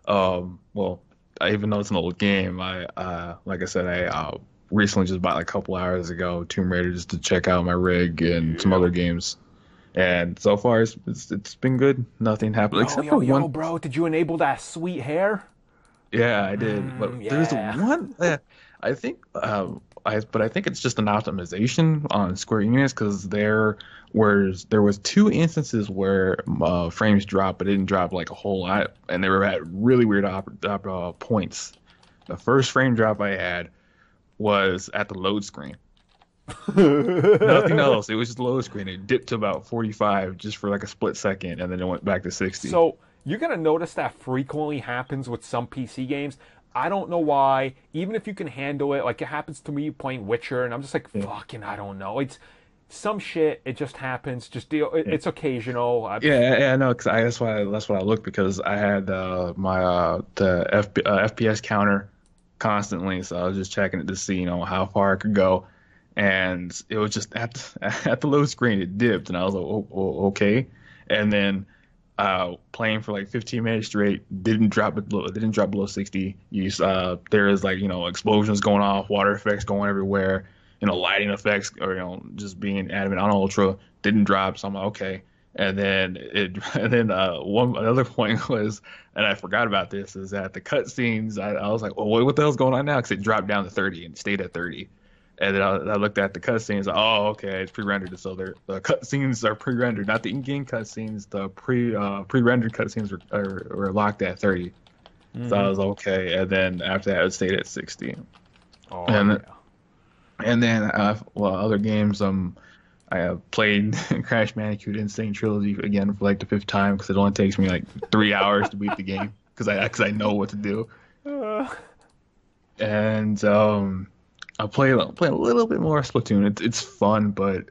well, even though it's an old game, like I said, I recently just bought like a couple hours ago Tomb Raider just to check out my rig and some Yeah. other games. And so far it's been good. Nothing happened Yo, except yo, for yo, one. bro, did you enable that sweet hair? Yeah, I did. But there's Yeah. one that I think I think it's just an optimization on Square Enix because there was 2 instances where frames dropped, but it didn't drop like a whole lot, and they were at really weird points. The first frame drop I had was at the load screen. Nothing else. It was just load screen. It dipped to about 45 just for like a split second, and then it went back to 60. So you're gonna notice that frequently happens with some PC games. I don't know why. Even if you can handle it, like it happens to me playing Witcher, and I'm just like, Yeah. fucking, I don't know. It's some shit. It just happens. Just deal. Yeah. It's occasional. Yeah, no, because that's why I looked because I had my the FPS counter constantly, so I was just checking it to see how far I could go, and it was just at the load screen it dipped, and I was like, okay, and then playing for like 15 minutes straight didn't drop below 60. There is like explosions going off, water effects going everywhere, lighting effects, or just being adamant on ultra didn't drop, so I'm like, okay. And then one another point was, and I forgot about this, is that the cutscenes. I was like, oh, what the hell's going on now? Because it dropped down to 30 and stayed at 30. And then I looked at the cutscenes. Oh, okay, it's pre-rendered. So the cutscenes are pre-rendered, not the in-game cutscenes. The pre-rendered cutscenes were locked at 30. So I was okay. And then after that, it stayed at 60. Oh And yeah. and then other games. I have played Crash Bandicoot Insane Trilogy again for like the 5th time because it only takes me like 3 hours to beat the game because I know what to do. Uh, And play a little bit more Splatoon. It's fun, but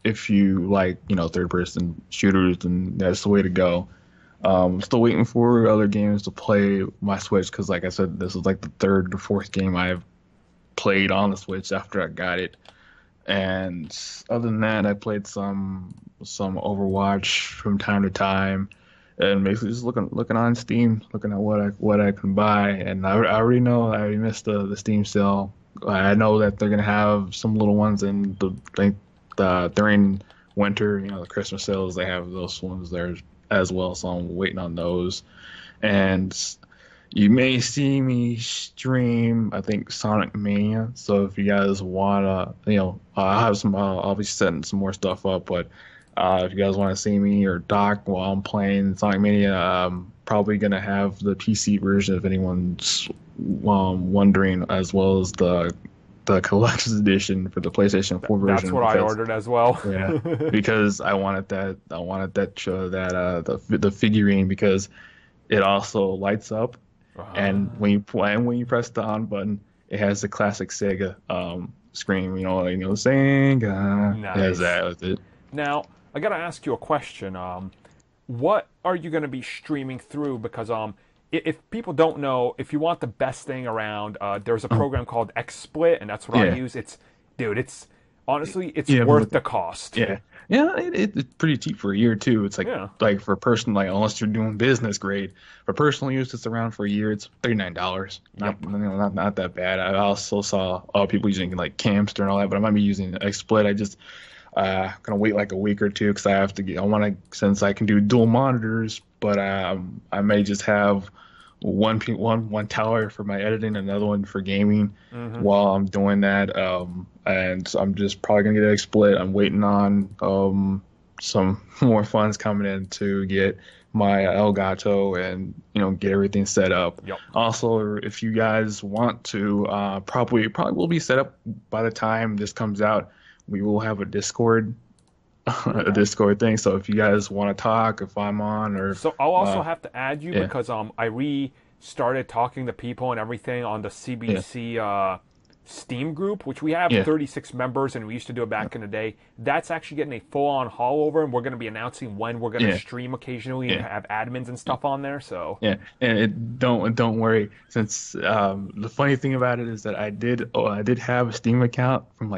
if you like, third person shooters, then that's the way to go. Still waiting for other games to play my Switch because, like I said, this is like the third or fourth game I've played on the Switch after I got it. And other than that, I played some Overwatch from time to time, and basically just looking on Steam, looking at what I can buy. And I already know I already missed the Steam sale. I know that they're gonna have some little ones in during winter, the Christmas sales. They have those ones there as well, so I'm waiting on those. And you may see me stream, I think, Sonic Mania. So if you guys wanna, I'll be setting some more stuff up. But if you guys want to see me or Doc while I'm playing Sonic Mania, I'm probably gonna have the PC version if anyone's wondering, as well as the collector's edition for the PlayStation 4 version. That's what I ordered as well. Yeah, because I wanted that the figurine because it also lights up. And when you press the on button, it has the classic Sega scream, Sega. Nice. It has that with it. Now, I gotta ask you a question. What are you gonna be streaming through? Because if people don't know, if you want the best thing around, there's a program called XSplit, and that's what I use. It's honestly, it's worth the cost. Yeah. Yeah, it's pretty cheap for a year too. It's like for personal, like unless you're doing business grade. For personal use, it's around for a year. It's $39. Not that bad. I also saw people using like Camster and all that, but I might be using XSplit. I just gonna wait like a week or two because since I can do dual monitors, but I may just have one tower for my editing, another one for gaming while I'm doing that. And so I'm just probably gonna get a split. I'm waiting on some more funds coming in to get my Elgato and get everything set up. Yep. Also, if you guys want to, probably will be set up by the time this comes out. We will have a Discord. A Discord thing. So if you guys want to talk, if I'm on, or so I'll also have to add you because I restarted talking to people and everything on the CBC Steam group, which we have 36 members, and we used to do it back in the day. That's actually getting a full-on haul over, and we're going to be announcing when we're going to stream occasionally and have admins and stuff on there. So and don't worry, since the funny thing about it is that I did have a Steam account from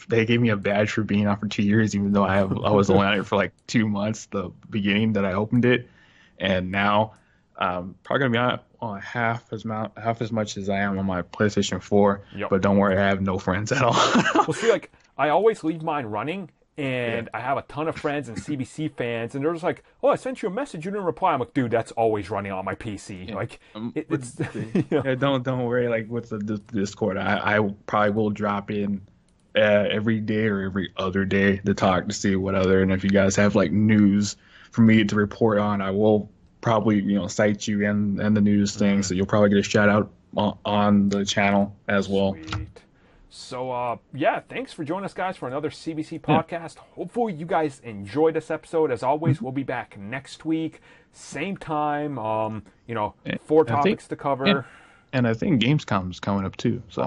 they gave me a badge for being on for 2 years, even though I was only on it for like 2 months, the beginning that I opened it, and now probably gonna be on half as much as I am on my PlayStation 4. Yep. But don't worry, I have no friends at all. Well, see, I always leave mine running, and I have a ton of friends and CBC fans, and they're just like, "Oh, I sent you a message, you didn't reply." I'm like, "Dude, that's always running on my PC." It's don't worry. Like with the Discord, I probably will drop in every day or every other day to talk to see what other, and if you guys have like news for me to report on, I will probably cite you and the news thing, so you'll probably get a shout out on the channel as well. Sweet. So thanks for joining us, guys, for another CBC podcast. Hopefully you guys enjoyed this episode. As always, we'll be back next week, same time. 4 topics to cover, and I think Gamescom's coming up too. So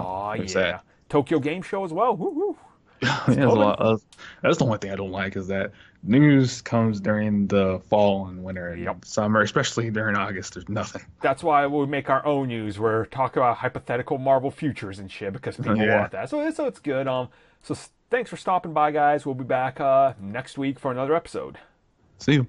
that. Tokyo Game Show as well. Woo-hoo. That's the one thing I don't like, is that news comes during the fall and winter and summer, especially during August. There's nothing. That's why we make our own news. We're talking about hypothetical Marvel futures and shit because people want that. So it's good. So thanks for stopping by, guys. We'll be back next week for another episode. See you.